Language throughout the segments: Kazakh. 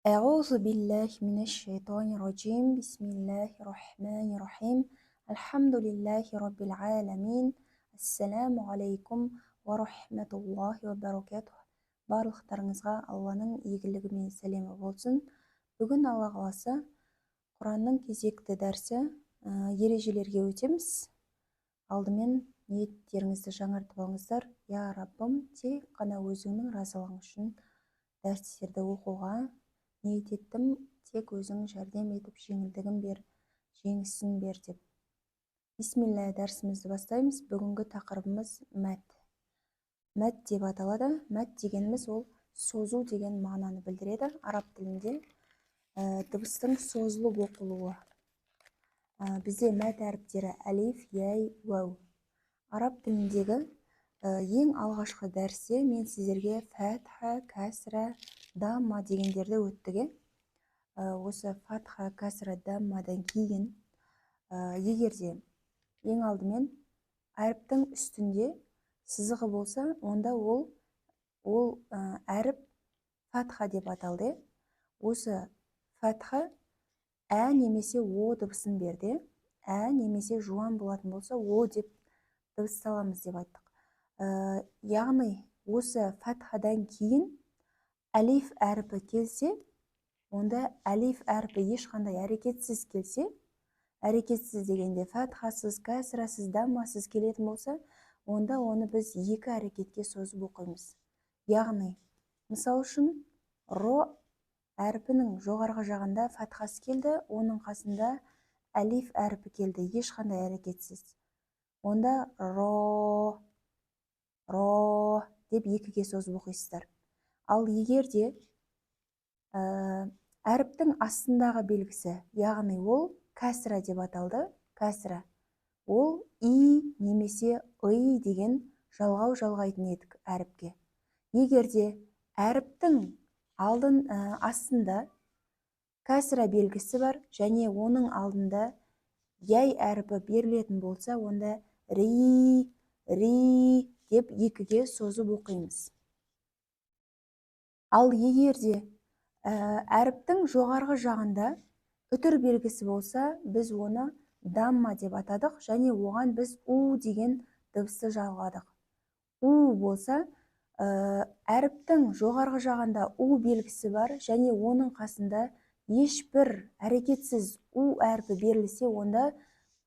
أعوذ بالله من الشيطان الرجيم بسم الله الرحمن الرحيم الحمد لله رب العالمين السلام عليكم ورحمة وبركاته барлықтарыңызға Алланың игілігі мен сәлемі болсын. Бүгін Алла қаласа Құранның кезекті дәрсі ережелерге өтеміз. Алдымен ниеттеріңізді жаңартып алыңыздар. Я Раббым, тек қана өзіңнің разылығың үшін дәрістерді оқуға ниет еттім, тек өзің жәрдем етіп жеңілдігін бер, жеңісін бер деп. Бисмилля, дәрісімізді бастаймыз. Бүгінгі тақырыбымыз мәт. Мәт деп аталады. Мәт дегеніміз ол созу деген мағынаны білдіреді. Араб тілінде дыбыстың созылып оқылуы. Бізде мәт әріптері әлиф, яй, уәу. Араб тіліндегі ең алғашқы дәрісте мен сіздерге фәтха, кәсра, дамма дегендерді өттіге. Осы фатха, кәсра, даммадан кейін егерде ең алдымен әріптің үстінде сызығы болса, онда ол әріп фатха деп аталды. Осы фатха ә немесе о дыбысын берді. Ә немесе жуан болатын болса, о деп дыбысталамыз деп айттық. Яғни осы фатхадан кейін әлиф әріпі келсе, онда әлиф әріпі ешқандай әрекетсіз келсе, әрекетсіз дегенде фатхасыз, кәсірасыз, даммасыз келетін болса, онда оны біз екі әрекетке созып оқимыз. Яғни, мысал үшін, ро әріпінің жоғарғы жағында фатхасы келді, оның қасында әлиф әріпі келді, ешқандай әрекетсіз. Онда ро деп екіге созып оқисыздар. Ал егерде әріптің астындағы белгісі, яғни ол кәсіра деп аталды, кәсіра. Ол и немесе ый деген жалғау жалғайтын едік әріпке. Егерде әріптің астында кәсіра белгісі бар және оның алдында яй әріпі берілетін болса, онда ри деп екіге созып оқимыз. Ал егерде әріптің жоғарғы жағында үтір белгісі болса, біз оны дамма деп атадық және оған біз у деген дыбысты жалғадық. У болса, әріптің жоғарғы жағында у белгісі бар және оның қасында ешбір әрекетсіз у әріпі берілсе, онда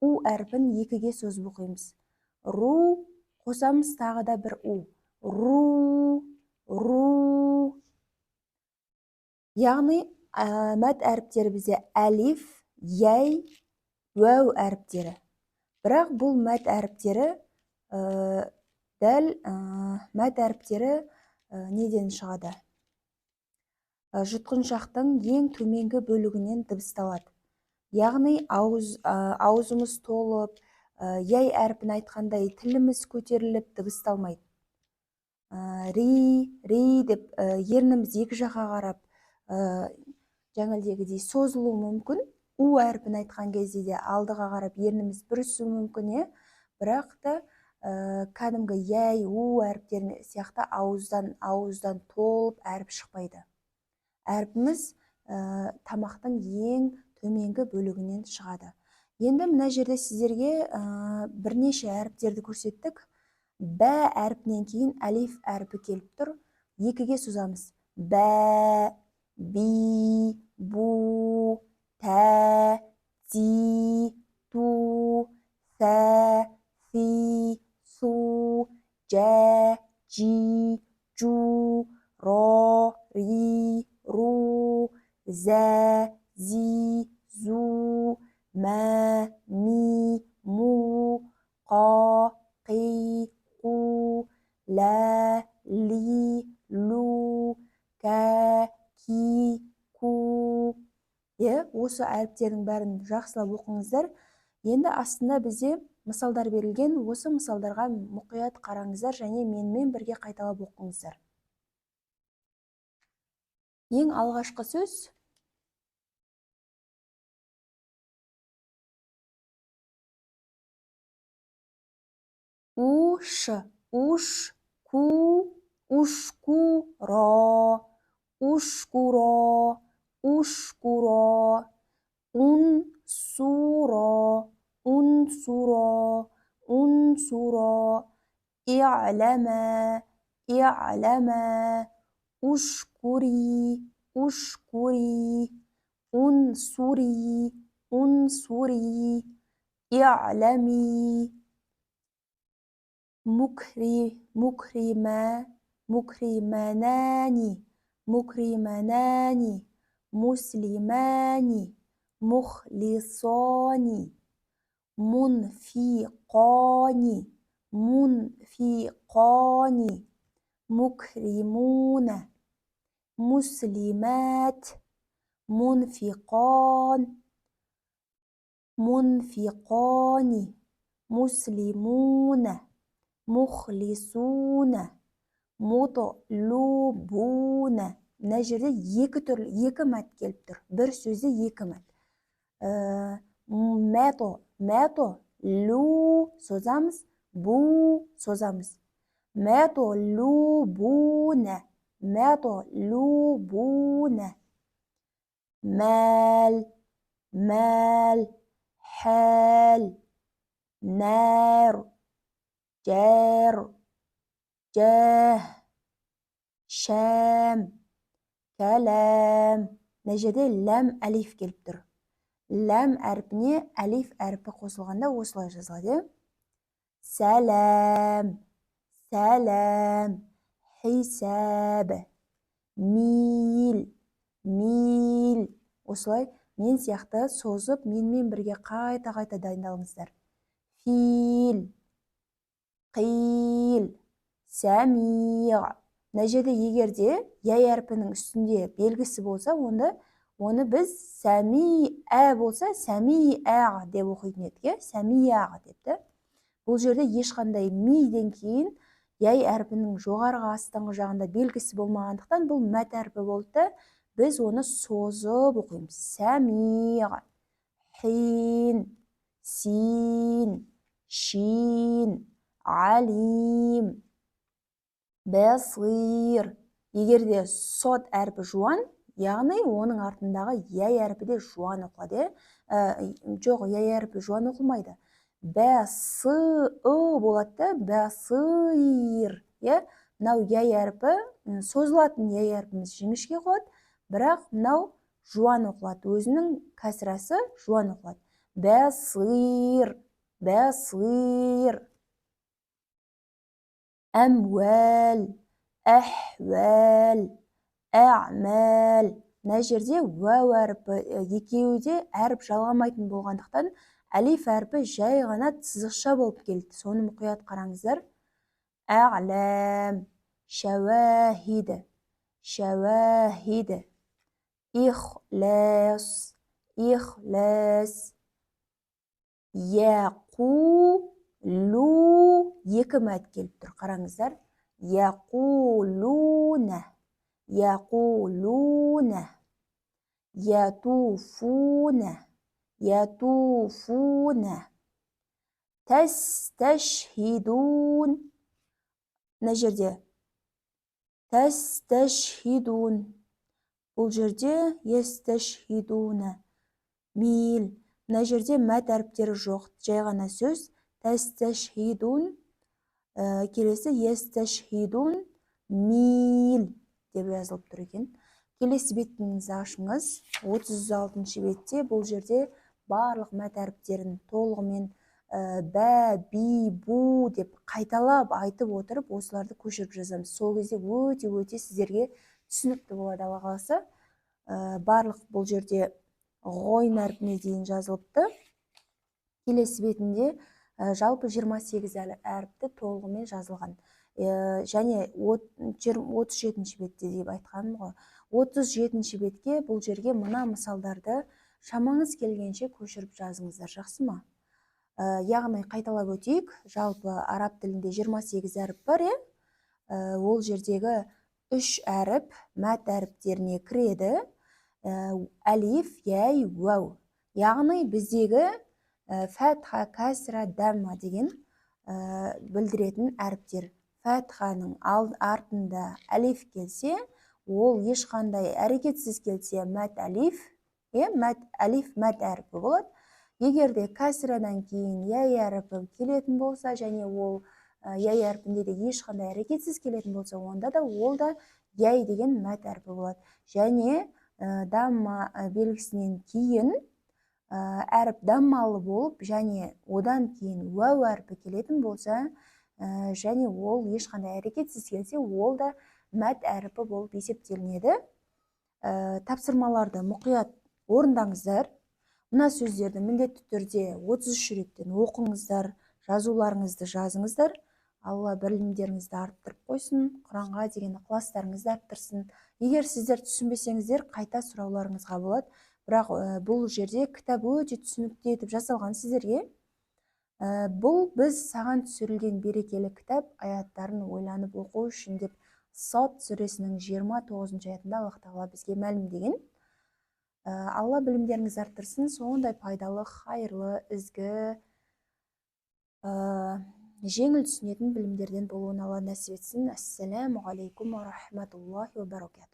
у әріпін екіге созып оқимыз. Ру қосамыз тағы да бір у. Ру. Яғни, мәт әріптері бізде әлиф, яй, уәу әріптері. Бірақ бұл мәт әріптері неден шығады? Жұтқыншақтың ең төменгі бөлігінен дыбысталады. Яғни, аузымыз толып, яй әріпін айтқандай тіліміз көтеріліп дыбысталмайды. Ри деп ерніміз екі жаққа қарап, жаңылдегідей созылуы мүмкін. У әріпін айтқан кезде де алдыға қарап ерніміз бүрісуі мүмкін, бірақ та кәдімгі яй, у әріптері сияқты ауыздан толып әріп шықпайды. Әріпіміз тамақтың ең төменгі бөлігінен шығады. Енді мына жерде сіздерге бірнеше әріптерді көрсеттік. Бә әріпінен кейін әлиф әріпі келіп тұр. Екіге созамыз. Бә, би, бу, тә, ти, ту, сә, си, су, жә, жи, жу, ро, ри, ру, зә, зи, зу, мә, ми, му, қа, қи, қу, лә, ли, лу, кә, ки, ку. Осы әріптердің бәрін жақсылап оқыңыздар. Енді астында бізде мысалдар берілген, осы мысалдарға мұқият қараңыздар және менімен бірге қайталап оқыңыздар. Ең алғашқы сөз уш, уш, ку, ушку, ро, ушкуро, ушкуро, унсуро, унсуро, унсуро, اعلما اعلما اشكري اشكري انصري انصري اعلمي مكرما مكرمانان مكرمانان مسلمان مخلصان منفقان منفقان مكرمون مسلمات منفقان منفقان مسلمون مخلصون مطلوبون. Мына жерде екі мәт келіп тұр. Бір сөзде екі мәт. Мәто, лу созамыз, бу созамыз. Мәто лубуна, мәто лубуна. Мәл, хәл, нәр, жәр, жәh, шәм, кәләм. Мына жерде ләм әлиф келіп тұр. Ләм әрпіне әлиф әрпі қосылғанда осылай жазылады. Сәләм, сәләм, хисәб, мил, мил. Осылай мен сияқты созып, менімен бірге қайта-қайта дайындалыңыздар. Фил, қил, сәмиғ. Мына жерде егерде яй әрпінің үстінде белгісі болса, оны біз сәмиә болса, сәмиәғ деп оқитын едік, сәмиәғ депті. Бұл жерде ешқандай миден кейін яй әрпінің жоғарғы астыңғы жағында белгісі болмағандықтан бұл мәт әрпі болды. Біз оны созып оқимыз. Сәмиғ, хин, син, шин, алим, бәсир. Егерде сот әрпі жуан, яғни оның артындағы яй әрпі де жуан оқылады. Жоқ, яй әрпі жуан оқылмайды. Бәсыр болады, бәсир. Мынау яй әрпі, созылатын яй әрпіміз жіңішке оқылады, бірақ мынау жуан оқылады. Өзінің кәсірасы жуан оқылады. Бәсир, бәсир. Әмуәл, әхуәл, әмәл. Мына жерде уәу әрпі екеуі де әріп жалғамайтын болғандықтан әлиф әрпі жай ғана сызықша болып келді. Соны мұқият қараңыздар. Әғләм, шәуәхид, шәуәхид. Ихләс, ихләс. Яқу, лу, екі мәт келіп тұр. Қараңыздар. Яқулуна, яқулуна. Ятуфуна, ятуфуна. Тәстәшхидун. Мына жерде тәстәшхидун. Бұл жерде естәшхидуна. Мил. Мына жерде мәт әріптері жоқ. Жай ғана сөз. Тәстәшхидун. Келесі естәшхидун. Мил деп жазылып тұр екен. Келесі бетіңізді ашыңыз. 36-шы бетте бұл жерде барлық мәт әріптерін толығымен бә, би, бу деп қайталап айтып отырып, осыларды көшіріп жазамыз. Сол кезде өте сіздерге түсінікті болады, Алла қаласа. Барлық бұл жерде ғойн әрпіне дейін жазылыпты. Келесі бетінде жалпы 28 әріпті толығымен жазылған. Және 37-ші бетте деп айтқаным ғой. 37-ші бетке бұл жерге мына мысалдарды шамаңыз келгенше көшіріп жазыңыздар, жақсы ма? Яғни қайталап өтейік. Жалпы араб тілінде 28 әріп бар, ол жердегі 3 әріп мәт әріптеріне кіреді. Әлиф, яй, уәу. Яғни біздегі фәтха, кәсра, дәмма деген білдіретін әріптер. Фәтханың артында әлиф келсе, ол ешқандай әрекетсіз келсе мәд әлиф, мәд әлиф мәд әріпі болады. Егер де кәсірадан кейін яй әріпі келетін болса, және ол яй әріпінде де ешқандай әрекетсіз келетін болса, онда да ол да яй деген мәд әріпі болады. Және дамма белгісінен кейін әріп даммалы болып, және одан кейін уәу әріпі келетін болса, және ол ешқандай әрекетсіз келсе, ол да мәд әріпі болып есептелінеді. Тапсырмаларды мұқият орындаңыздар. Мына сөздерді міндетті түрде 33 реттен оқыңыздар, жазуларыңызды жазыңыздар. Алла білімдеріңізді арттырып қойсын, Құранға деген ықыластарыңызды арттырсын. Егер сіздер түсінбесеңіздер, қайта сұрауларыңызға болады. Бірақ бұл жерде кітап өте түсінікті етіп жасалған сіздерге. Бұл біз саған түсірілген берекелі кітап аяттарын ойланып оқу үшін деп Сод сүресінің 29 аятында Аллах тағала бізге мәлімдеген. Алла білімдеріңізді арттырсын, сондай пайдалы, хайырлы, ізгі, жеңіл түсінетін білімдерден болуын Алла нәсіп етсін. Ассаламу алейкум ва рахматуллахи ва баракатух.